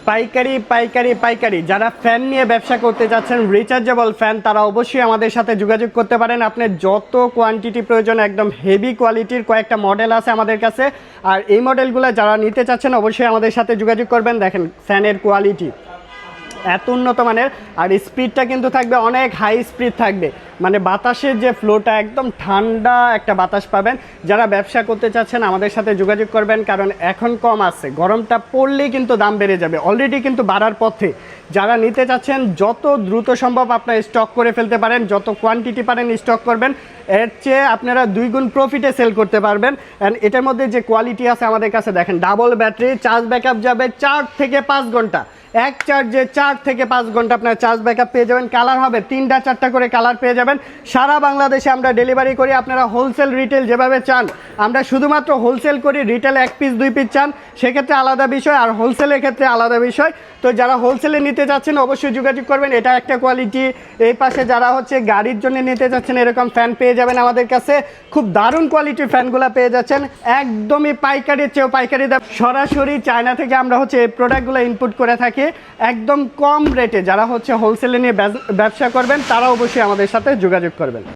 পাইকারি পাইকারি পাইকারি যারা ফ্যান নিয়ে ব্যবসা করতে যাচ্ছেন, রিচার্জেবল ফ্যান, তারা অবশ্যই আমাদের সাথে যোগাযোগ করতে পারেন। আপনার যত কোয়ান্টিটি প্রয়োজন, একদম হেভি কোয়ালিটির কয়েকটা মডেল আছে আমাদের কাছে। আর এই মডেলগুলো যারা নিতে চাচ্ছেন অবশ্যই আমাদের সাথে যোগাযোগ করবেন। দেখেন ফ্যানের কোয়ালিটি এত উন্নত মানের, আর স্পিডটা কিন্তু থাকবে অনেক হাই স্পিড থাকবে, মানে বাতাসের যে ফ্লোটা একদম ঠান্ডা একটা বাতাস পাবেন। যারা ব্যবসা করতে চাচ্ছেন আমাদের সাথে যোগাযোগ করবেন, কারণ এখন কম আছে, গরমটা পড়লেই কিন্তু দাম বেড়ে যাবে, অলরেডি কিন্তু বাড়ার পথে। যারা নিতে চাচ্ছেন যত দ্রুত সম্ভব আপনারা স্টক করে ফেলতে পারেন, যত কোয়ান্টিটি পারেন স্টক করবেন, এর চেয়ে আপনারা 2 গুণ প্রফিটে সেল করতে পারবেন। অ্যান্ড এটার মধ্যে যে কোয়ালিটি আছে আমাদের কাছে, দেখেন ডাবল ব্যাটারি, চার্জ ব্যাকআপ যাবে 4 থেকে 5 ঘন্টা, এক চার্জে 4 থেকে 5 ঘন্টা আপনার চার্জ ব্যাকআপ পেয়ে যাবেন। কালার হবে 3টা 4টা করে কালার পেয়ে যাবেন। সারা বাংলাদেশে আমরা ডেলিভারি করি। আপনারা হোলসেল রিটেল যেভাবে চান, আমরা শুধুমাত্র হোলসেল করি। রিটেল 1 পিস 2 পিস চান সেক্ষেত্রে আলাদা বিষয়, আর হোলসেলের ক্ষেত্রে আলাদা বিষয়। তো যারা হোলসেলে নিতে যাচ্ছেন অবশ্যই যোগাযোগ করবেন। এটা একটা কোয়ালিটি। এই পাশে যারা হচ্ছে গাড়ির জন্য নিতে যাচ্ছেন এরকম ফ্যান পেয়ে যাবেন আমাদের কাছে। খুব দারুণ কোয়ালিটির ফ্যানগুলো পেয়ে যাচ্ছেন, একদমই পাইকারির চেয়েও পাইকারি দাম। সরাসরি চায়না থেকে আমরা হচ্ছে এই প্রোডাক্টগুলো ইনপুট করে থাকি একদম কম রেটে। যারা হচ্ছে হোলসেলে নিয়ে ব্যবসা করবেন তারা অবশ্যই আমাদের সাথে যোগাযোগ করবেন।